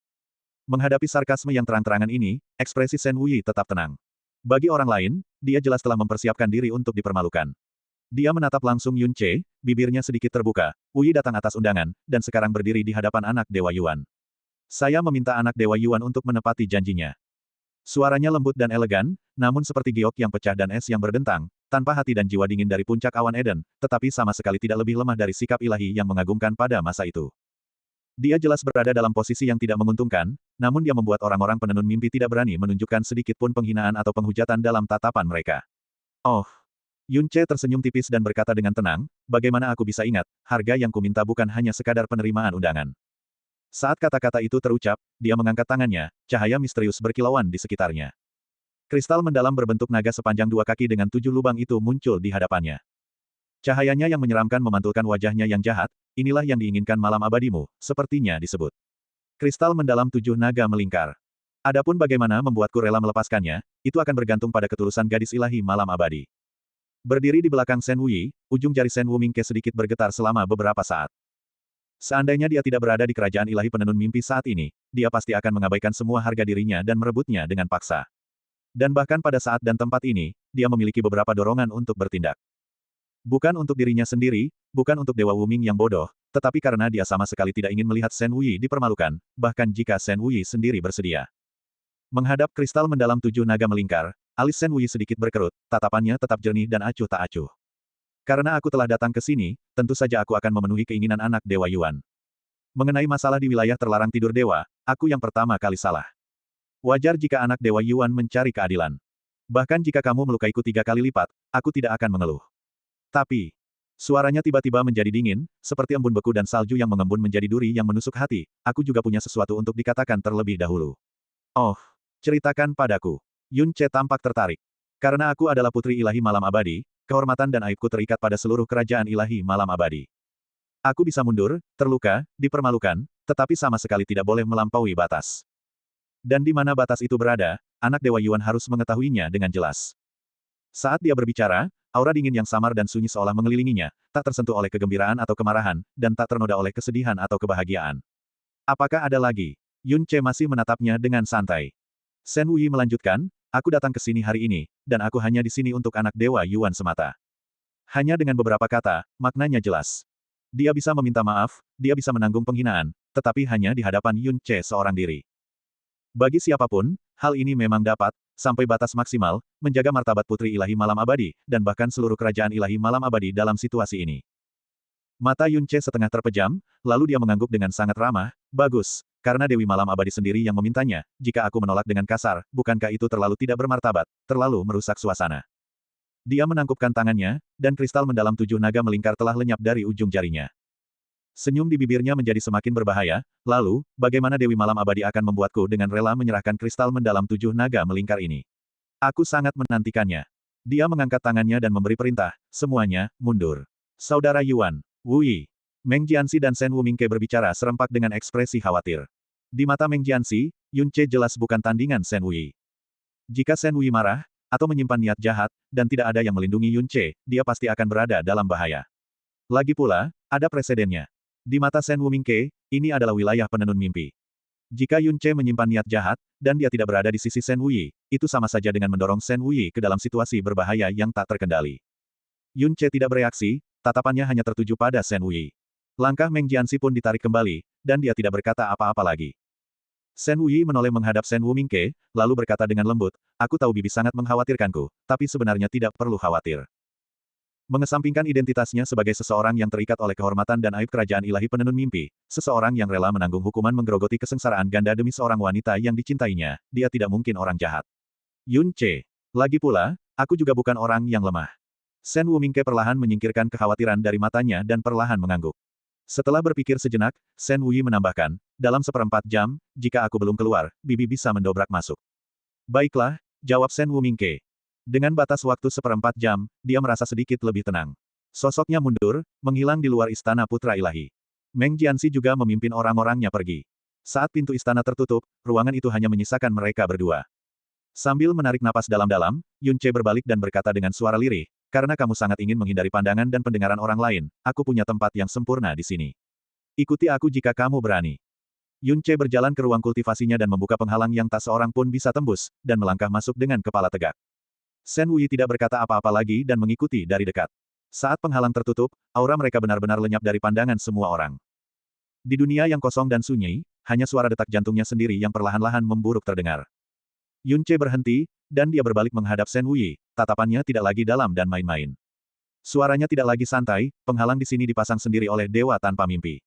Menghadapi sarkasme yang terang-terangan ini, ekspresi Shen Wuyi tetap tenang. Bagi orang lain, dia jelas telah mempersiapkan diri untuk dipermalukan. Dia menatap langsung Yun Ce, bibirnya sedikit terbuka. Wu Yi datang atas undangan, dan sekarang berdiri di hadapan anak Dewa Yuan. Saya meminta anak Dewa Yuan untuk menepati janjinya. Suaranya lembut dan elegan, namun seperti giok yang pecah dan es yang berdentang, tanpa hati dan jiwa dingin dari puncak awan Eden, tetapi sama sekali tidak lebih lemah dari sikap ilahi yang mengagumkan pada masa itu. Dia jelas berada dalam posisi yang tidak menguntungkan, namun dia membuat orang-orang penenun mimpi tidak berani menunjukkan sedikit pun penghinaan atau penghujatan dalam tatapan mereka. Oh! Yun Ce tersenyum tipis dan berkata dengan tenang, bagaimana aku bisa ingat, harga yang kuminta bukan hanya sekadar penerimaan undangan. Saat kata-kata itu terucap, dia mengangkat tangannya, cahaya misterius berkilauan di sekitarnya. Kristal mendalam berbentuk naga sepanjang 2 kaki dengan 7 lubang itu muncul di hadapannya. Cahayanya yang menyeramkan memantulkan wajahnya yang jahat, inilah yang diinginkan malam abadimu, sepertinya disebut. Kristal mendalam 7 naga melingkar. Adapun bagaimana membuatku rela melepaskannya, itu akan bergantung pada ketulusan gadis ilahi malam abadi. Berdiri di belakang Shen Wuyi, ujung jari Shen Wumingke sedikit bergetar selama beberapa saat. Seandainya dia tidak berada di kerajaan ilahi penenun mimpi saat ini, dia pasti akan mengabaikan semua harga dirinya dan merebutnya dengan paksa. Dan bahkan pada saat dan tempat ini, dia memiliki beberapa dorongan untuk bertindak. Bukan untuk dirinya sendiri, bukan untuk Dewa Wuming yang bodoh, tetapi karena dia sama sekali tidak ingin melihat Shen Wuyi dipermalukan, bahkan jika Shen Wuyi sendiri bersedia. Menghadap kristal mendalam 7 naga melingkar, alis Shen Wuyi sedikit berkerut, tatapannya tetap jernih dan acuh tak acuh. Karena aku telah datang ke sini, tentu saja aku akan memenuhi keinginan anak Dewa Yuan. Mengenai masalah di wilayah terlarang tidur dewa, aku yang pertama kali salah. Wajar jika anak Dewa Yuan mencari keadilan. Bahkan jika kamu melukaiku 3 kali lipat, aku tidak akan mengeluh. Tapi, suaranya tiba-tiba menjadi dingin, seperti embun beku dan salju yang mengembun menjadi duri yang menusuk hati, aku juga punya sesuatu untuk dikatakan terlebih dahulu. Oh, ceritakan padaku. Yun Ce tampak tertarik. Karena aku adalah putri ilahi malam abadi, kehormatan dan aibku terikat pada seluruh kerajaan ilahi malam abadi. Aku bisa mundur, terluka, dipermalukan, tetapi sama sekali tidak boleh melampaui batas. Dan di mana batas itu berada, anak Dewa Yuan harus mengetahuinya dengan jelas. Saat dia berbicara, aura dingin yang samar dan sunyi seolah mengelilinginya, tak tersentuh oleh kegembiraan atau kemarahan, dan tak ternoda oleh kesedihan atau kebahagiaan. Apakah ada lagi? Yun Ce masih menatapnya dengan santai. Shen Wuyi melanjutkan, aku datang ke sini hari ini, dan aku hanya di sini untuk anak Dewa Yuan semata. Hanya dengan beberapa kata, maknanya jelas. Dia bisa meminta maaf, dia bisa menanggung penghinaan, tetapi hanya di hadapan Yun Ce seorang diri. Bagi siapapun, hal ini memang dapat, sampai batas maksimal, menjaga martabat putri ilahi malam abadi, dan bahkan seluruh kerajaan ilahi malam abadi dalam situasi ini. Mata Yun Ce setengah terpejam, lalu dia mengangguk dengan sangat ramah, bagus. Karena Dewi Malam Abadi sendiri yang memintanya, jika aku menolak dengan kasar, bukankah itu terlalu tidak bermartabat, terlalu merusak suasana? Dia menangkupkan tangannya, dan kristal mendalam 7 naga melingkar telah lenyap dari ujung jarinya. Senyum di bibirnya menjadi semakin berbahaya, lalu, bagaimana Dewi Malam Abadi akan membuatku dengan rela menyerahkan kristal mendalam 7 naga melingkar ini? Aku sangat menantikannya. Dia mengangkat tangannya dan memberi perintah, semuanya, mundur. Saudara Yuan, Wu Yi, Meng Jianxi dan Shen Wumingke berbicara serempak dengan ekspresi khawatir. Di mata Meng Jianxi, Yun Ce jelas bukan tandingan Shen Wuyi. Jika Shen Wuyi marah, atau menyimpan niat jahat, dan tidak ada yang melindungi Yun Ce, dia pasti akan berada dalam bahaya. Lagi pula, ada presedennya. Di mata Shen Wumingke, ini adalah wilayah penenun mimpi. Jika Yun Ce menyimpan niat jahat, dan dia tidak berada di sisi Shen Wuyi, itu sama saja dengan mendorong Shen Wuyi ke dalam situasi berbahaya yang tak terkendali. Yun Ce tidak bereaksi, tatapannya hanya tertuju pada Shen Wuyi. Langkah Meng Jianxi pun ditarik kembali, dan dia tidak berkata apa-apa lagi. Shen Wuyi menoleh menghadap Shen Wumingke, lalu berkata dengan lembut, aku tahu bibi sangat mengkhawatirkanku, tapi sebenarnya tidak perlu khawatir. Mengesampingkan identitasnya sebagai seseorang yang terikat oleh kehormatan dan aib kerajaan ilahi penenun mimpi, seseorang yang rela menanggung hukuman menggerogoti kesengsaraan ganda demi seorang wanita yang dicintainya, dia tidak mungkin orang jahat. Yun Ce. Lagi pula, aku juga bukan orang yang lemah. Shen Wumingke perlahan menyingkirkan kekhawatiran dari matanya dan perlahan mengangguk. Setelah berpikir sejenak, Shen Wuyi menambahkan, dalam 1/4 jam, jika aku belum keluar, bibi bisa mendobrak masuk. Baiklah, jawab Shen Wumingke. Dengan batas waktu 1/4 jam, dia merasa sedikit lebih tenang. Sosoknya mundur, menghilang di luar istana putra ilahi. Meng Jianxi juga memimpin orang-orangnya pergi. Saat pintu istana tertutup, ruangan itu hanya menyisakan mereka berdua. Sambil menarik napas dalam-dalam, Yun Ce berbalik dan berkata dengan suara lirih, karena kamu sangat ingin menghindari pandangan dan pendengaran orang lain, aku punya tempat yang sempurna di sini. Ikuti aku jika kamu berani. Yun Ce berjalan ke ruang kultivasinya dan membuka penghalang yang tak seorang pun bisa tembus, dan melangkah masuk dengan kepala tegak. Shen Wuyi tidak berkata apa-apa lagi dan mengikuti dari dekat. Saat penghalang tertutup, aura mereka benar-benar lenyap dari pandangan semua orang. Di dunia yang kosong dan sunyi, hanya suara detak jantungnya sendiri yang perlahan-lahan memburuk terdengar. Yun Ce berhenti, dan dia berbalik menghadap Shen Wuyi, tatapannya tidak lagi dalam dan main-main. Suaranya tidak lagi santai, penghalang di sini dipasang sendiri oleh dewa tanpa mimpi.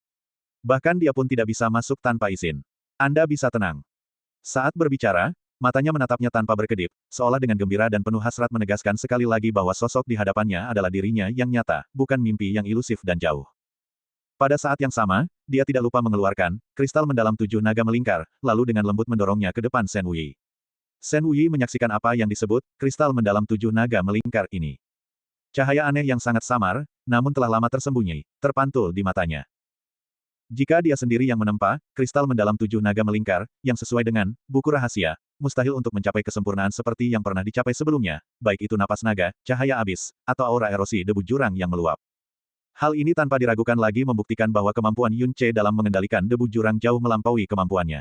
Bahkan dia pun tidak bisa masuk tanpa izin. Anda bisa tenang. Saat berbicara, matanya menatapnya tanpa berkedip, seolah dengan gembira dan penuh hasrat menegaskan sekali lagi bahwa sosok di hadapannya adalah dirinya yang nyata, bukan mimpi yang ilusif dan jauh. Pada saat yang sama, dia tidak lupa mengeluarkan kristal mendalam 7 naga melingkar, lalu dengan lembut mendorongnya ke depan Shen Wuyi. Shen Wuyi menyaksikan apa yang disebut kristal mendalam 7 naga melingkar ini. Cahaya aneh yang sangat samar, namun telah lama tersembunyi, terpantul di matanya. Jika dia sendiri yang menempa kristal mendalam 7 naga melingkar, yang sesuai dengan buku rahasia, mustahil untuk mencapai kesempurnaan seperti yang pernah dicapai sebelumnya, baik itu napas naga, cahaya abis, atau aura erosi debu jurang yang meluap. Hal ini tanpa diragukan lagi membuktikan bahwa kemampuan Yun Ce dalam mengendalikan debu jurang jauh melampaui kemampuannya.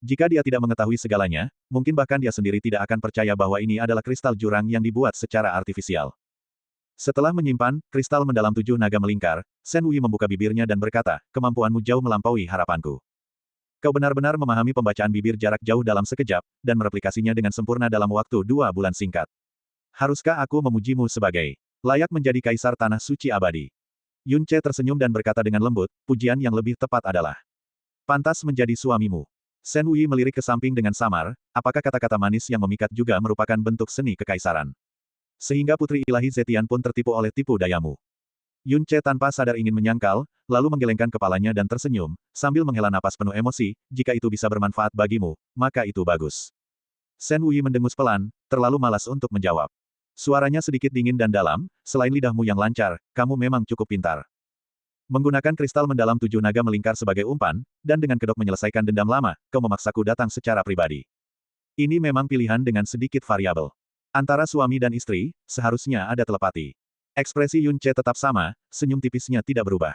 Jika dia tidak mengetahui segalanya, mungkin bahkan dia sendiri tidak akan percaya bahwa ini adalah kristal jurang yang dibuat secara artifisial. Setelah menyimpan kristal mendalam 7 naga melingkar, Shen Wuyi membuka bibirnya dan berkata, kemampuanmu jauh melampaui harapanku. Kau benar-benar memahami pembacaan bibir jarak jauh dalam sekejap, dan mereplikasinya dengan sempurna dalam waktu 2 bulan singkat. Haruskah aku memujimu sebagai layak menjadi kaisar tanah suci abadi? Yun Ce tersenyum dan berkata dengan lembut, pujian yang lebih tepat adalah pantas menjadi suamimu. Shen Wuyi melirik ke samping dengan samar, apakah kata-kata manis yang memikat juga merupakan bentuk seni kekaisaran? Sehingga putri ilahi Zetian pun tertipu oleh tipu dayamu. Yun Ce tanpa sadar ingin menyangkal, lalu menggelengkan kepalanya dan tersenyum, sambil menghela napas penuh emosi, jika itu bisa bermanfaat bagimu, maka itu bagus. Shen Wuyi mendengus pelan, terlalu malas untuk menjawab. Suaranya sedikit dingin dan dalam, selain lidahmu yang lancar, kamu memang cukup pintar. Menggunakan kristal mendalam 7 naga melingkar sebagai umpan, dan dengan kedok menyelesaikan dendam lama, kau memaksaku datang secara pribadi. Ini memang pilihan dengan sedikit variabel. Antara suami dan istri, seharusnya ada telepati. Ekspresi Yun Ce tetap sama, senyum tipisnya tidak berubah.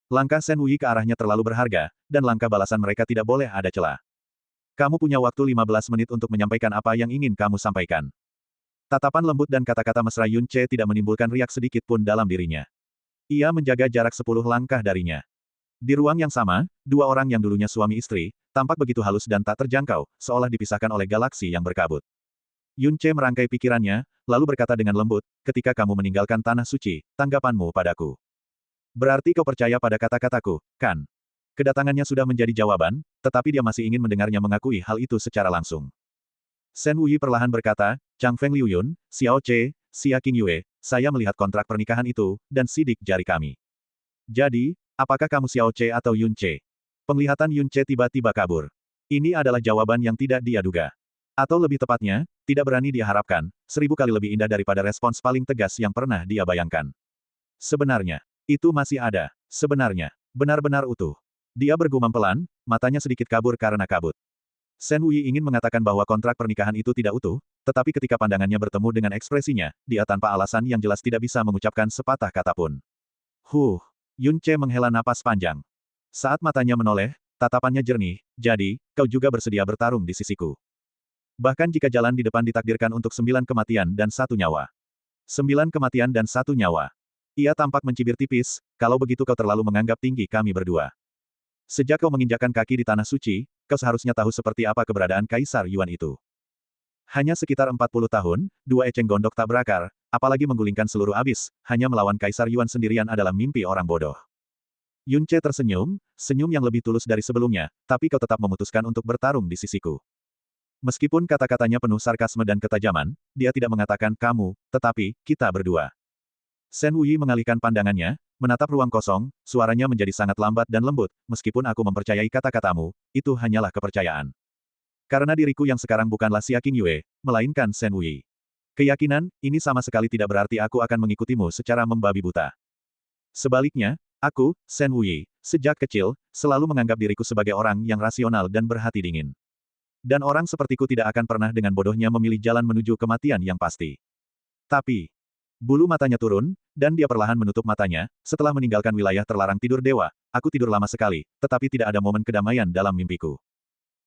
Langkah Shen Wuyi ke arahnya terlalu berharga, dan langkah balasan mereka tidak boleh ada celah. Kamu punya waktu 15 menit untuk menyampaikan apa yang ingin kamu sampaikan. Tatapan lembut dan kata-kata mesra Yun Ce tidak menimbulkan riak sedikit pun dalam dirinya. Ia menjaga jarak 10 langkah darinya. Di ruang yang sama, 2 orang yang dulunya suami istri, tampak begitu halus dan tak terjangkau, seolah dipisahkan oleh galaksi yang berkabut. Yun Ce merangkai pikirannya, lalu berkata dengan lembut, ketika kamu meninggalkan tanah suci, tanggapanmu padaku. Berarti kau percaya pada kata-kataku, kan? Kedatangannya sudah menjadi jawaban, tetapi dia masih ingin mendengarnya mengakui hal itu secara langsung. Shen Wuyi perlahan berkata, Chang Feng Liu Yun, Xiao Ce, Xia Qing Yue, saya melihat kontrak pernikahan itu, dan sidik jari kami. Jadi, apakah kamu Xiao Ce atau Yun Ce? Penglihatan Yun Ce tiba-tiba kabur. Ini adalah jawaban yang tidak dia duga. Atau lebih tepatnya, tidak berani dia harapkan, 1000 kali lebih indah daripada respons paling tegas yang pernah dia bayangkan. Sebenarnya, itu masih ada. Sebenarnya, benar-benar utuh. Dia bergumam pelan, matanya sedikit kabur karena kabut. Shen Wuyi ingin mengatakan bahwa kontrak pernikahan itu tidak utuh, tetapi ketika pandangannya bertemu dengan ekspresinya, dia tanpa alasan yang jelas tidak bisa mengucapkan sepatah kata pun. Yun Ce menghela napas panjang. Saat matanya menoleh, tatapannya jernih, jadi, kau juga bersedia bertarung di sisiku. Bahkan jika jalan di depan ditakdirkan untuk 9 kematian dan 1 nyawa. 9 kematian dan 1 nyawa. Ia tampak mencibir tipis, kalau begitu kau terlalu menganggap tinggi kami berdua. Sejak kau menginjakkan kaki di tanah suci, kau seharusnya tahu seperti apa keberadaan Kaisar Yuan itu. Hanya sekitar 40 tahun, 2 eceng gondok tak berakar, apalagi menggulingkan seluruh abis, hanya melawan Kaisar Yuan sendirian adalah mimpi orang bodoh. Yun Ce tersenyum, senyum yang lebih tulus dari sebelumnya, tapi kau tetap memutuskan untuk bertarung di sisiku. Meskipun kata-katanya penuh sarkasme dan ketajaman, dia tidak mengatakan kamu, tetapi kita berdua. Shen Wuyi mengalihkan pandangannya, menatap ruang kosong, suaranya menjadi sangat lambat dan lembut, meskipun aku mempercayai kata-katamu, itu hanyalah kepercayaan. Karena diriku yang sekarang bukanlah Xia Qing Yue, melainkan Shen Wuyi. Keyakinan, ini sama sekali tidak berarti aku akan mengikutimu secara membabi buta. Sebaliknya, aku, Shen Wuyi, sejak kecil, selalu menganggap diriku sebagai orang yang rasional dan berhati dingin. Dan orang sepertiku tidak akan pernah dengan bodohnya memilih jalan menuju kematian yang pasti. Tapi, bulu matanya turun, dan dia perlahan menutup matanya, setelah meninggalkan wilayah terlarang tidur dewa, aku tidur lama sekali, tetapi tidak ada momen kedamaian dalam mimpiku.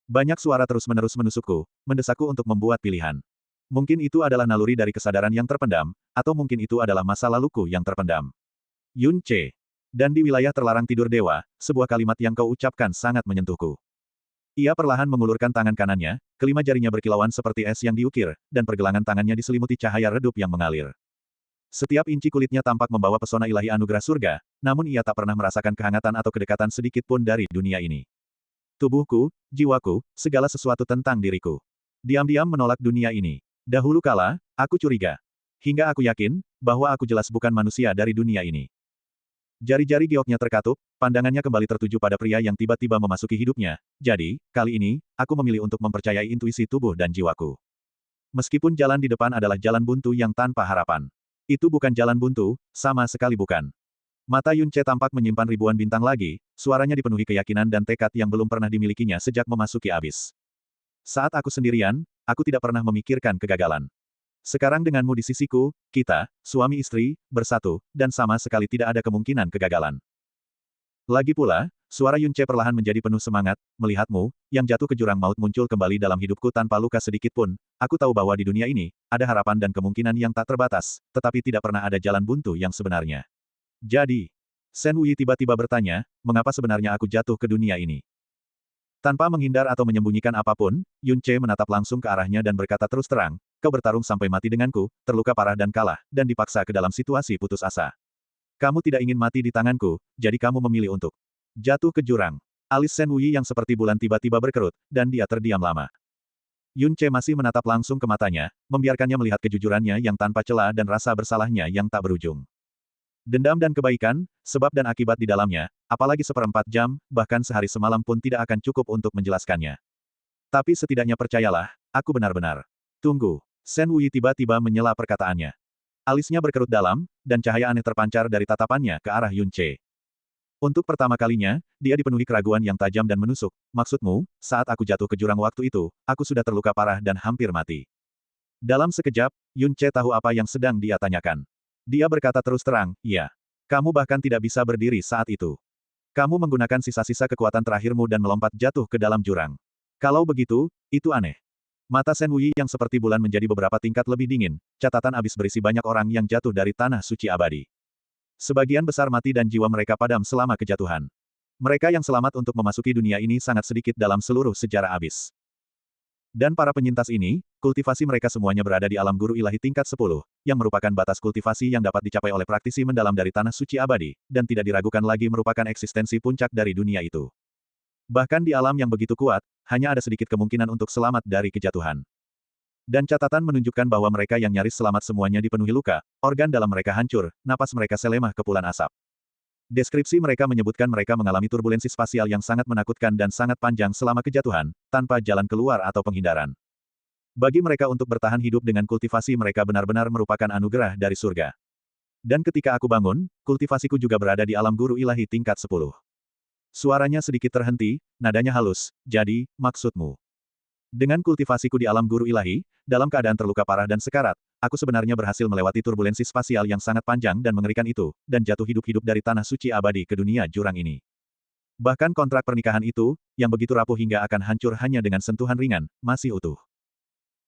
Banyak suara terus-menerus menusukku, mendesakku untuk membuat pilihan. Mungkin itu adalah naluri dari kesadaran yang terpendam, atau mungkin itu adalah masa laluku yang terpendam. Yun Ce. Dan di wilayah terlarang tidur dewa, sebuah kalimat yang kau ucapkan sangat menyentuhku. Ia perlahan mengulurkan tangan kanannya, kelima jarinya berkilauan seperti es yang diukir, dan pergelangan tangannya diselimuti cahaya redup yang mengalir. Setiap inci kulitnya tampak membawa pesona ilahi anugerah surga, namun ia tak pernah merasakan kehangatan atau kedekatan sedikit pun dari dunia ini. Tubuhku, jiwaku, segala sesuatu tentang diriku. Diam-diam menolak dunia ini. Dahulu kala, aku curiga. Hingga aku yakin, bahwa aku jelas bukan manusia dari dunia ini. Jari-jari gioknya terkatup, pandangannya kembali tertuju pada pria yang tiba-tiba memasuki hidupnya. Jadi, kali ini, aku memilih untuk mempercayai intuisi tubuh dan jiwaku. Meskipun jalan di depan adalah jalan buntu yang tanpa harapan. Itu bukan jalan buntu, sama sekali bukan. Mata Yun Ce tampak menyimpan ribuan bintang lagi, suaranya dipenuhi keyakinan dan tekad yang belum pernah dimilikinya sejak memasuki abis. Saat aku sendirian, aku tidak pernah memikirkan kegagalan. Sekarang denganmu di sisiku, kita, suami istri, bersatu, dan sama sekali tidak ada kemungkinan kegagalan. Lagi pula, suara Yun Ce perlahan menjadi penuh semangat, melihatmu, yang jatuh ke jurang maut muncul kembali dalam hidupku tanpa luka sedikit pun, aku tahu bahwa di dunia ini, ada harapan dan kemungkinan yang tak terbatas, tetapi tidak pernah ada jalan buntu yang sebenarnya. Jadi, Shen Wei tiba-tiba bertanya, mengapa sebenarnya aku jatuh ke dunia ini? Tanpa menghindar atau menyembunyikan apapun, Yun Ce menatap langsung ke arahnya dan berkata terus terang, kau bertarung sampai mati denganku, terluka parah dan kalah, dan dipaksa ke dalam situasi putus asa. Kamu tidak ingin mati di tanganku, jadi kamu memilih untuk jatuh ke jurang. Alis Shen Wei yang seperti bulan tiba-tiba berkerut, dan dia terdiam lama. Yun Ce masih menatap langsung ke matanya, membiarkannya melihat kejujurannya yang tanpa celah dan rasa bersalahnya yang tak berujung. Dendam dan kebaikan, sebab dan akibat di dalamnya, apalagi seperempat jam, bahkan sehari semalam pun tidak akan cukup untuk menjelaskannya. Tapi setidaknya percayalah, aku benar-benar. Tunggu. Shen Wei tiba-tiba menyela perkataannya. Alisnya berkerut dalam, dan cahaya aneh terpancar dari tatapannya ke arah Yun Ce. Untuk pertama kalinya, dia dipenuhi keraguan yang tajam dan menusuk. Maksudmu, saat aku jatuh ke jurang waktu itu, aku sudah terluka parah dan hampir mati. Dalam sekejap, Yun Ce tahu apa yang sedang dia tanyakan. Dia berkata terus terang, iya. Kamu bahkan tidak bisa berdiri saat itu. Kamu menggunakan sisa-sisa kekuatan terakhirmu dan melompat jatuh ke dalam jurang. Kalau begitu, itu aneh. Mata Shen Wei yang seperti bulan menjadi beberapa tingkat lebih dingin, catatan abis berisi banyak orang yang jatuh dari tanah suci abadi. Sebagian besar mati dan jiwa mereka padam selama kejatuhan. Mereka yang selamat untuk memasuki dunia ini sangat sedikit dalam seluruh sejarah abis. Dan para penyintas ini, kultivasi mereka semuanya berada di alam guru ilahi tingkat 10, yang merupakan batas kultivasi yang dapat dicapai oleh praktisi mendalam dari tanah suci abadi, dan tidak diragukan lagi merupakan eksistensi puncak dari dunia itu. Bahkan di alam yang begitu kuat, hanya ada sedikit kemungkinan untuk selamat dari kejatuhan. Dan catatan menunjukkan bahwa mereka yang nyaris selamat semuanya dipenuhi luka, organ dalam mereka hancur, napas mereka selemah kepulan asap. Deskripsi mereka menyebutkan mereka mengalami turbulensi spasial yang sangat menakutkan dan sangat panjang selama kejatuhan, tanpa jalan keluar atau penghindaran. Bagi mereka untuk bertahan hidup dengan kultivasi mereka benar-benar merupakan anugerah dari surga. Dan ketika aku bangun, kultivasiku juga berada di alam guru ilahi tingkat 10. Suaranya sedikit terhenti, nadanya halus, jadi, maksudmu. Dengan kultivasiku di alam guru ilahi, dalam keadaan terluka parah dan sekarat, aku sebenarnya berhasil melewati turbulensi spasial yang sangat panjang dan mengerikan itu, dan jatuh hidup-hidup dari tanah suci abadi ke dunia jurang ini. Bahkan kontrak pernikahan itu, yang begitu rapuh hingga akan hancur hanya dengan sentuhan ringan, masih utuh.